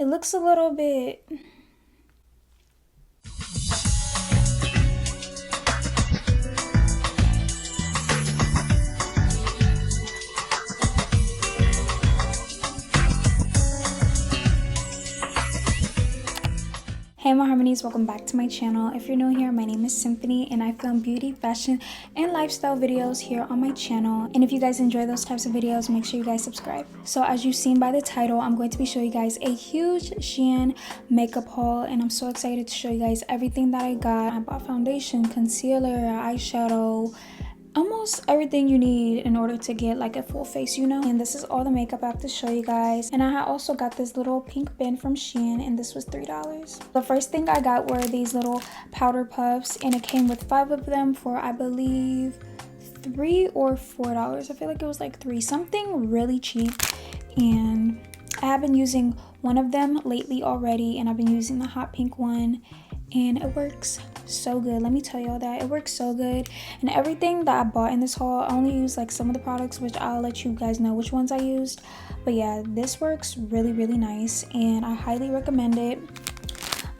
looks a little bit... Hey my harmonies, welcome back to my channel. If you're new here, my name is Symphony and I film beauty, fashion, and lifestyle videos here on my channel. And if you guys enjoy those types of videos, make sure you guys subscribe. So as you've seen by the title, I'm going to be showing you guys a huge Shein makeup haul, and I'm so excited to show you guys everything that I got. I bought foundation, concealer, eyeshadow, almost everything you need in order to get like a full face, you know. And this is all the makeup I have to show you guys. And I also got this little pink bin from Shein, and this was $3. The first thing I got were these little powder puffs, and it came with 5 of them for I believe $3 or $4. I feel like it was like 3, something really cheap. And I have been using one of them lately already, and I've been using the hot pink one, and it works so good. Let me tell y'all that it works so good. And everything that I bought in this haul, I only used like some of the products, which I'll let you guys know which ones I used. But yeah, this works really nice, and I highly recommend it.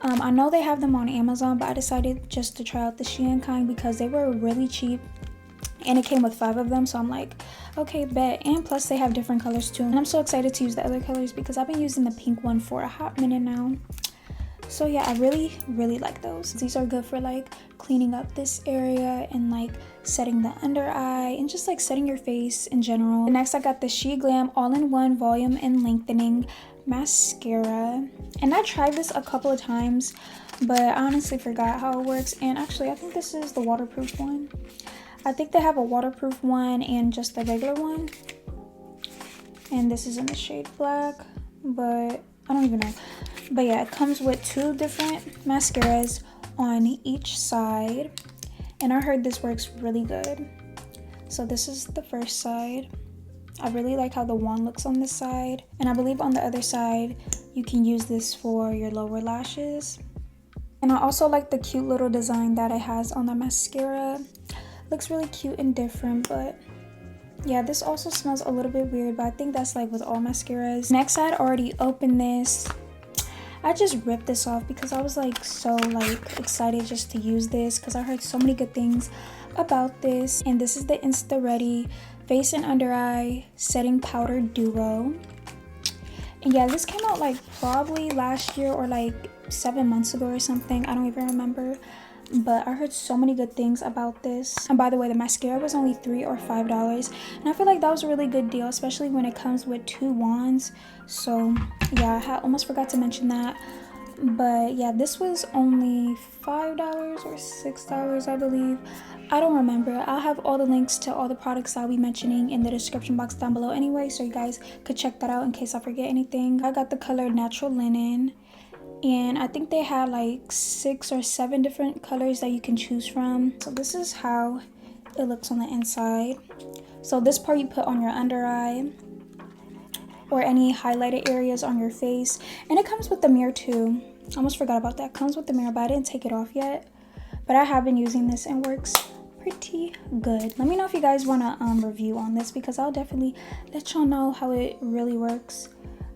I know they have them on Amazon, but I decided just to try out the Shein kind because they were really cheap, and it came with 5 of them, so I'm like, okay, bet. And plus they have different colors too, and I'm so excited to use the other colors because I've been using the pink one for a hot minute now. So yeah, I really like those. These are good for like cleaning up this area and like setting the under eye and just like setting your face in general. And next I got the Sheglam all-in-one volume and lengthening mascara, and I tried this a couple of times, but I honestly forgot how it works. And actually I think this is the waterproof one. I think they have a waterproof one and just the regular one, and this is in the shade black, but I don't even know. But yeah, it comes with 2 different mascaras on each side, and I heard this works really good. So this is the first side. I really like how the wand looks on this side, and I believe on the other side you can use this for your lower lashes. And I also like the cute little design that it has on the mascara. Looks really cute and different. But yeah, this also smells a little bit weird, but I think that's like with all mascaras. Next, I had already opened this. I just ripped this off because I was like so like excited just to use this because I heard so many good things about this. And this is the Insta Ready Face and Under Eye Setting Powder Duo. And yeah, this came out like probably last year or like 7 months ago or something. I don't even remember. But I heard so many good things about this. And by the way, the mascara was only $3 or $5, and I feel like that was a really good deal, especially when it comes with 2 wands. So yeah, I almost forgot to mention that. But yeah, this was only $5 or $6, I believe. I don't remember. I'll have all the links to all the products I'll be mentioning in the description box down below anyway, so you guys could check that out in case I forget anything. I got the color Natural Linen, and I think they had like 6 or 7 different colors that you can choose from. So this is how it looks on the inside. So this part you put on your under eye or any highlighted areas on your face, and it comes with the mirror too. I almost forgot about that. It comes with the mirror, but I didn't take it off yet. But I have been using this and works pretty good. Let me know if you guys want to review on this, because I'll definitely let y'all know how it really works.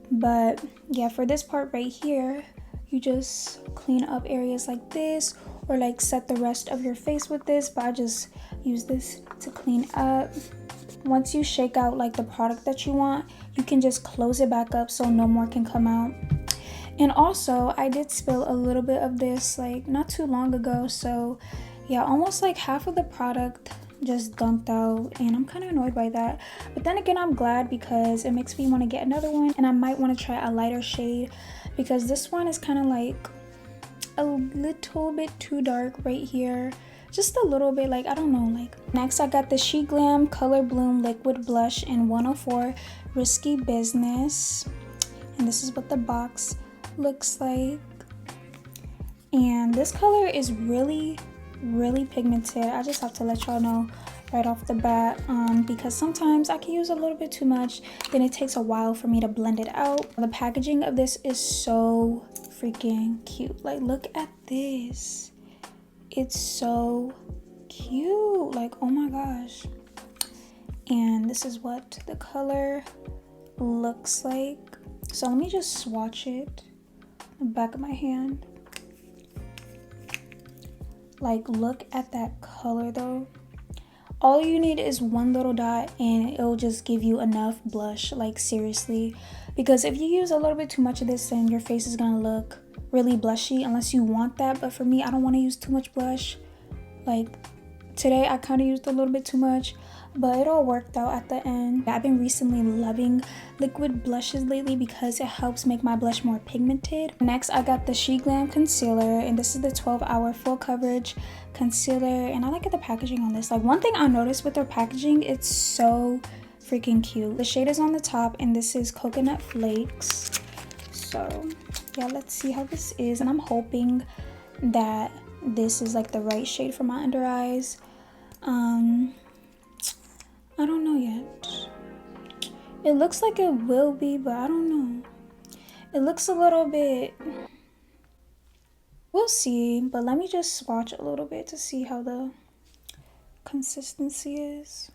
But yeah, for this part right here, you just clean up areas like this, or like set the rest of your face with this, but I just use this to clean up. Once you shake out like the product that you want, you can just close it back up so no more can come out. And also I did spill a little bit of this like not too long ago, so yeah, almost like half of the product just dumped out, and I'm kind of annoyed by that. But then again, I'm glad because it makes me want to get another one, and I might want to try a lighter shade because this one is kind of like a little bit too dark right here, just a little bit, like I don't know. Like next I got the Sheglam Color Bloom Liquid Blush in 104 Risky Business, and this is what the box looks like. And this color is really pigmented. I just have to let y'all know right off the bat, because sometimes I can use a little bit too much, then it takes a while for me to blend it out. The packaging of this is so freaking cute. Like look at this, it's so cute, like oh my gosh. And this is what the color looks like. So let me just swatch it. the back of my hand. Like, look at that color though. All you need is one little dot and it'll just give you enough blush, like seriously. Because if you use a little bit too much of this, then your face is gonna look really blushy unless you want that. But for me, I don't want to use too much blush. Like today I kind of used a little bit too much, but it all worked out at the end. I've been recently loving liquid blushes lately because it helps make my blush more pigmented. Next, I got the Sheglam concealer, and this is the 12-hour full coverage concealer, and I like the packaging on this. Like, one thing I noticed with their packaging, it's so freaking cute. The shade is on the top, and this is Coconut Flakes. So yeah, let's see how this is, and I'm hoping that this is like the right shade for my under eyes. I don't know yet. It looks like it will be, but I don't know. It looks a little bit, we'll see, but let me just swatch a little bit to see how the consistency is.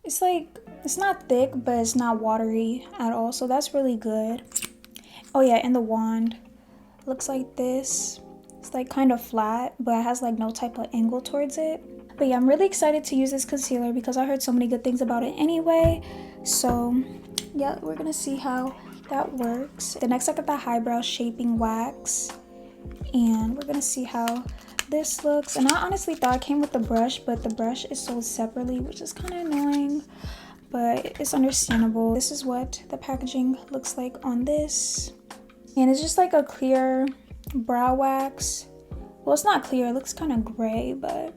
It's like, it's not thick, but it's not watery at all, so that's really good. Oh yeah, and the wand looks like this. It's like kind of flat, but it has like no type of angle towards it. But yeah, I'm really excited to use this concealer because I heard so many good things about it anyway. So yeah, we're gonna see how that works. The next, I got the eyebrow shaping wax, and we're gonna see how this looks. And I honestly thought it came with the brush, but the brush is sold separately, which is kind of annoying, but it's understandable. This is what the packaging looks like on this, and it's just like a clear brow wax. Well, it's not clear, it looks kind of gray, but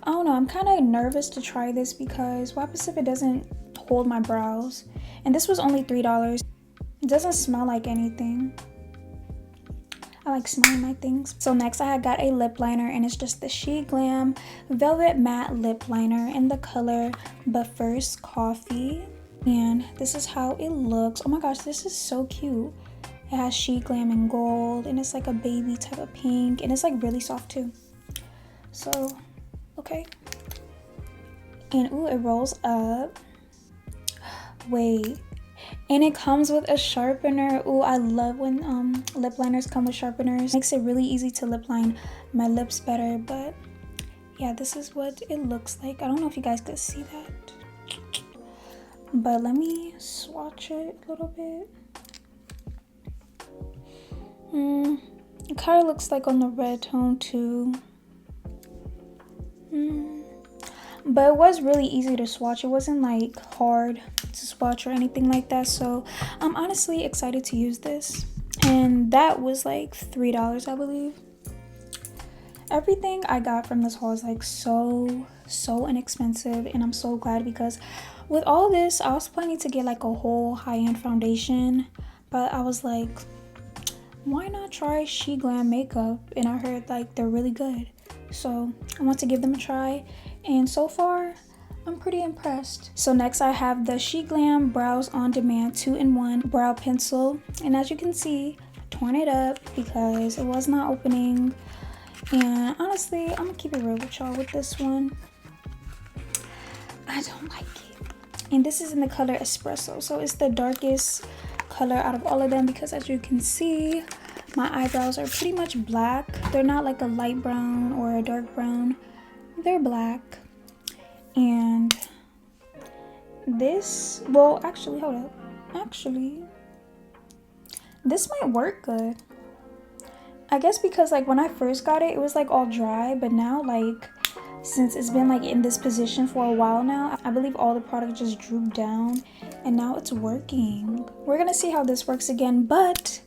I don't know. I'm kind of nervous to try this because what happens if it doesn't hold my brows? And this was only $3. It doesn't smell like anything. I like smelling my things. So next, I got a lip liner, and it's just the Sheglam Velvet Matte Lip Liner in the color But First Coffee. And this is how it looks. Oh my gosh, this is so cute. It has Sheglam in gold, and it's like a baby type of pink, and it's like really soft too. So okay, and ooh, it rolls up. Wait, and it comes with a sharpener. Ooh, I love when lip liners come with sharpeners. Makes it really easy to lip line my lips better. But yeah, this is what it looks like. I don't know if you guys could see that, but let me swatch it a little bit. It kind of looks like on the red tone too. But it was really easy to swatch. It wasn't like hard to swatch or anything like that. So I'm honestly excited to use this. And that was like $3, I believe. Everything I got from this haul is like so inexpensive, and I'm so glad because with all this, I was planning to get like a whole high-end foundation, but I was like, why not try Sheglam makeup? And I heard like they're really good, so I want to give them a try, and so far I'm pretty impressed. So next, I have the Sheglam Brows on Demand 2-in-1 brow pencil, and as you can see, I torn it up because it was not opening. And honestly, I'm gonna keep it real with y'all with this one. I don't like it. And this is in the color Espresso, so it's the darkest color out of all of them because as you can see, my eyebrows are pretty much black. They're not like a light brown or a dark brown. They're black. And this, well, actually, hold up. Actually, this might work good. I guess because like when I first got it, it was like all dry, but now like since it's been like in this position for a while now, I believe all the product just drooped down and now it's working. We're gonna see how this works again, but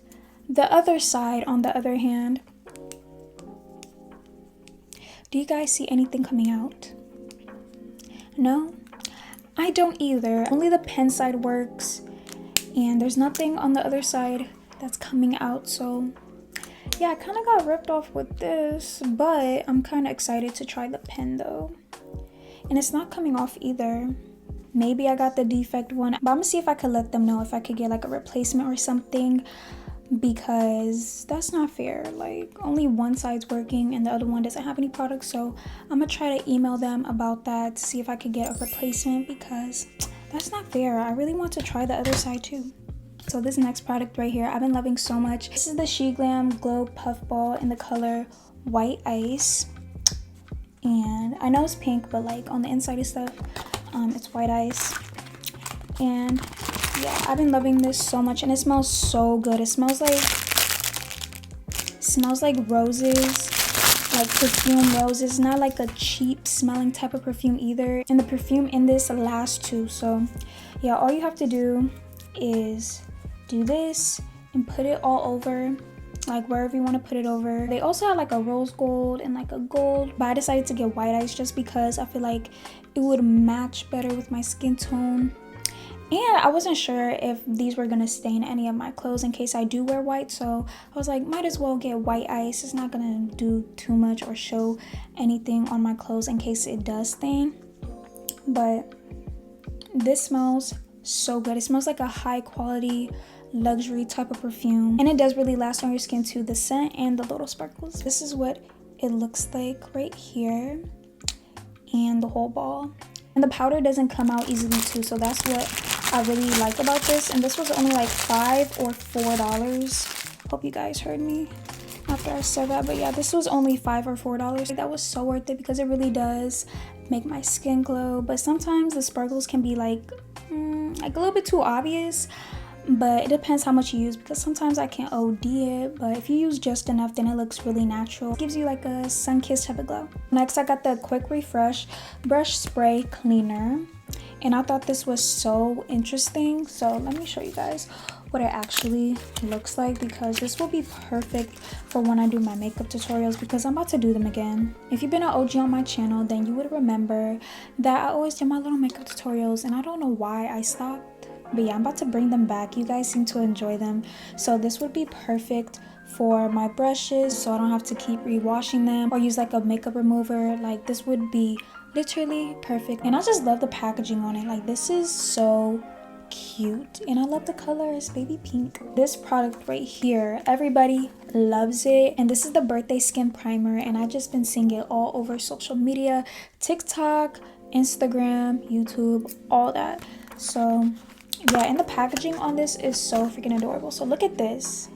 the other side, on the other hand, do you guys see anything coming out? No? I don't either. Only the pen side works, and there's nothing on the other side that's coming out. So yeah, I kind of got ripped off with this, but I'm kind of excited to try the pen though. And it's not coming off either. Maybe I got the defect one, but I'm gonna see if I could let them know if I could get like a replacement or something, because that's not fair. Like only one side's working and the other one doesn't have any product. So I'm gonna try to email them about that to see if I could get a replacement, because that's not fair. I really want to try the other side too. So this next product right here, I've been loving so much. This is the Sheglam Glow Puff Ball in the color White Ice. And I know it's pink, but like on the inside of stuff, it's white ice. And yeah, I've been loving this so much, and it smells so good. It smells like roses, like perfume roses, not like a cheap smelling type of perfume either. And the perfume in this lasts too. So yeah, all you have to do is do this and put it all over, like wherever you want to put it over. They also had like a rose gold and like a gold, but I decided to get white ice just because I feel like it would match better with my skin tone. And I wasn't sure if these were gonna stain any of my clothes in case I do wear white, so I was like, might as well get white ice. It's not gonna do too much or show anything on my clothes in case it does stain. But this smells so good. It smells like a high quality luxury type of perfume, and it does really last on your skin too, the scent and the little sparkles. This is what it looks like right here, and the whole ball. And the powder doesn't come out easily too, so that's what I really like about this. And this was only like $5 or $4. Hope you guys heard me after I said that, but yeah, this was only $5 or $4. That was so worth it because it really does make my skin glow. But sometimes the sparkles can be like a little bit too obvious, but it depends how much you use, because sometimes I can OD it, but if you use just enough, then it looks really natural. It gives you like a sun-kissed type of glow. Next, I got the Quick Refresh Brush Spray Cleaner, and I thought this was so interesting. So let me show you guys what it actually looks like, because this will be perfect for when I do my makeup tutorials, because I'm about to do them again. If you've been an OG on my channel, then you would remember that I always do my little makeup tutorials, and I don't know why I stopped. But yeah, I'm about to bring them back. You guys seem to enjoy them. So this would be perfect for my brushes, so I don't have to keep rewashing them or use like a makeup remover. Like, this would be literally perfect. And I just love the packaging on it. Like, this is so cute, and I love the color. It's baby pink. This product right here, everybody loves it, and this is the Birthday Skin Primer, and I've just been seeing it all over social media, TikTok, Instagram, YouTube, all that. So yeah, and the packaging on this is so freaking adorable. So look at this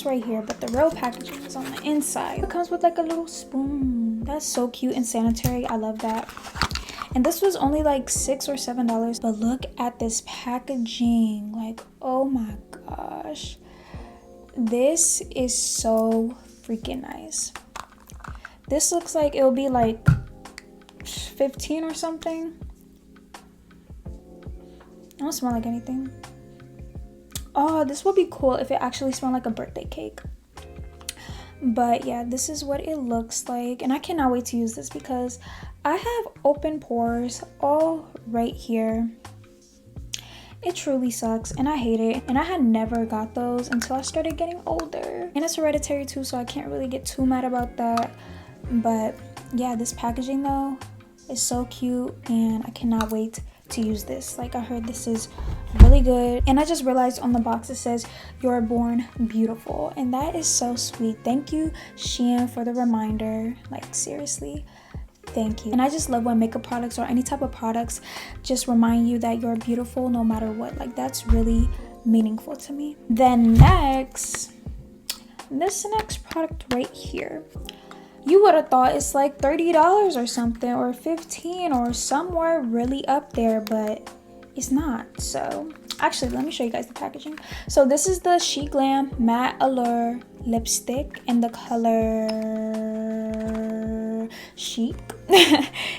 right here, but the real packaging is on the inside. It comes with like a little spoon. That's so cute and sanitary. I love that. And this was only like $6 or $7, but look at this packaging. Like, oh my gosh, this is so freaking nice. This looks like it'll be like 15 or something. I don't smell like anything. Oh, this would be cool if it actually smelled like a birthday cake. But yeah, this is what it looks like, and I cannot wait to use this because I have open pores all right here. It truly sucks, and I hate it, and I had never got those until I started getting older. And it's hereditary too, so I can't really get too mad about that. But yeah, this packaging though is so cute, and I cannot wait to use this. Like, I heard this is really good, and I just realized on the box it says "You're born beautiful," and that is so sweet. Thank you, Shein, for the reminder. Like, seriously, thank you. And I just love when makeup products or any type of products just remind you that you're beautiful no matter what. Like, that's really meaningful to me. Then next, this next product right here, you would have thought it's like $30 or something, or $15, or somewhere really up there, but it's not. So actually, let me show you guys the packaging. So this is the Sheglam Matte Allure lipstick in the color Chic.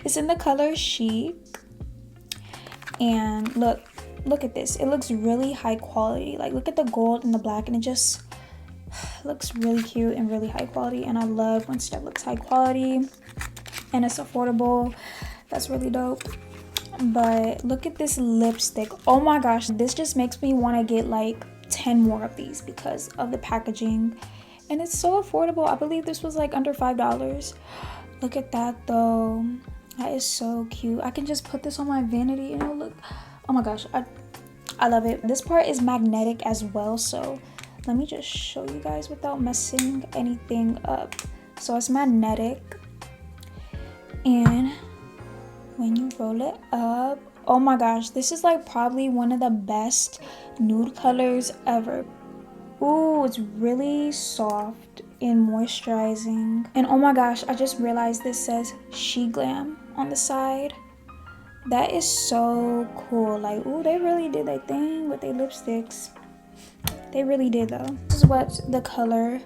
It's in the color Chic, and look at this. It looks really high quality. Like, look at the gold and the black, and it just looks really cute and really high quality. And I love when stuff looks high quality and it's affordable. That's really dope. But look at this lipstick. Oh my gosh, this just makes me want to get like 10 more of these because of the packaging, and it's so affordable. I believe this was like under $5. Look at that though. That is so cute. I can just put this on my vanity and it'll look, oh my gosh, I love it. This part is magnetic as well, so let me just show you guys without messing anything up. So it's magnetic, and when you roll it up, Oh my gosh, this is like probably one of the best nude colors ever. Ooh, it's really soft and moisturizing. And oh my gosh, I just realized this says Sheglam on the side. That is so cool. Like, ooh, they really did their thing with their lipsticks. They really did though. This is what the color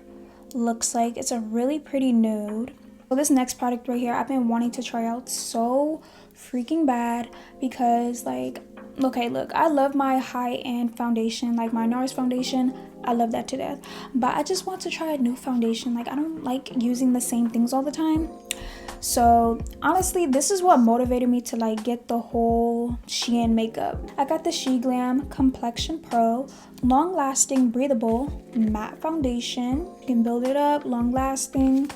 looks like. It's a really pretty nude. So this next product right here, I've been wanting to try out so freaking bad because like, okay, look, I love my high-end foundation, like my NARS foundation. I love that to death. But I just want to try a new foundation. Like, I don't like using the same things all the time. So honestly, this is what motivated me to like get the whole Shein makeup. I got the Sheglam Complexion Pro long lasting breathable matte foundation. You can build it up, long lasting.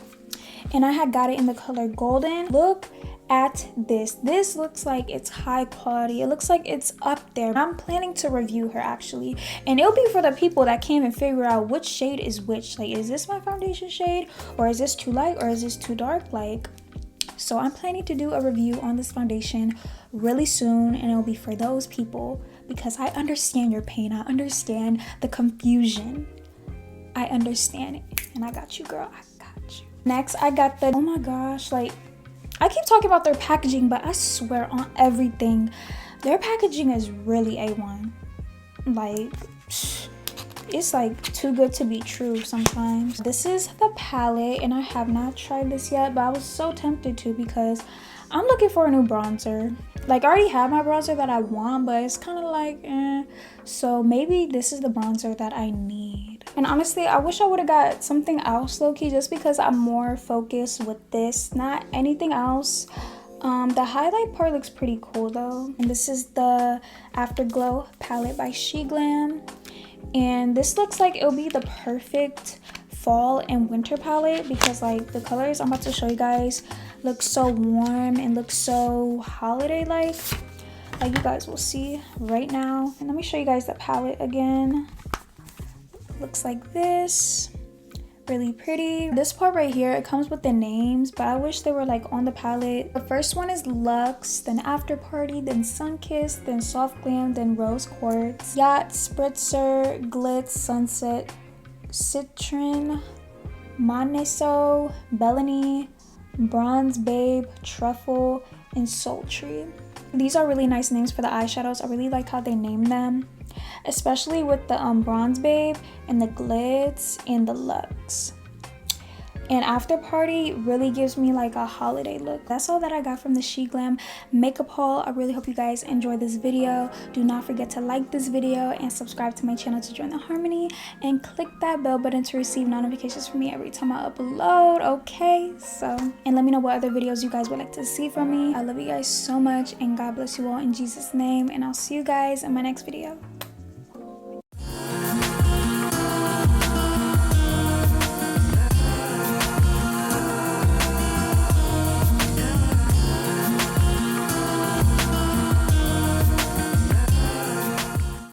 And I had got it in the color golden. Look at this. This looks like it's high quality. It looks like it's up there. I'm planning to review her actually, and it'll be for the people that can't even figure out which shade is which. Like, is this my foundation shade, or is this too light, or is this too dark? Like, so I'm planning to do a review on this foundation really soon, and it'll be for those people because I understand your pain. I understand the confusion. I understand it, and I got you, girl. I got you. Next, I got the, oh my gosh, like, I keep talking about their packaging, but I swear on everything, their packaging is really A1. Like, it's like too good to be true sometimes. This is the palette, and I have not tried this yet, but I was so tempted to because I'm looking for a new bronzer. Like, I already have my bronzer that I want, but it's kind of like, eh. So maybe this is the bronzer that I need. And honestly, I wish I would have got something else low-key just because I'm more focused with this, not anything else. The highlight part looks pretty cool though. And this is the Afterglow palette by Sheglam. And this looks like it'll be the perfect fall and winter palette because like the colors I'm about to show you guys look so warm and look so holiday like you guys will see right now. And let me show you guys the palette again. Looks like this, really pretty. This part right here, it comes with the names, but I wish they were like on the palette. The first one is Luxe, then After Party, then Sunkissed, then Soft Glam, then Rose Quartz, Yacht, Spritzer, Glitz, Sunset, Citron, Moneso, Bellany, Bronze Babe, Truffle, and Sultry. These are really nice names for the eyeshadows. I really like how they name them, especially with the Bronze Babe and the Glitz and the Luxe. And After Party really gives me like a holiday look. That's all that I got from the Sheglam makeup haul. I really hope you guys enjoyed this video. Do not forget to like this video and subscribe to my channel to join the harmony, and click that bell button to receive notifications from me every time I upload. Okay, so, and let me know what other videos you guys would like to see from me. I love you guys so much, and God bless you all in Jesus' name, and I'll see you guys in my next video.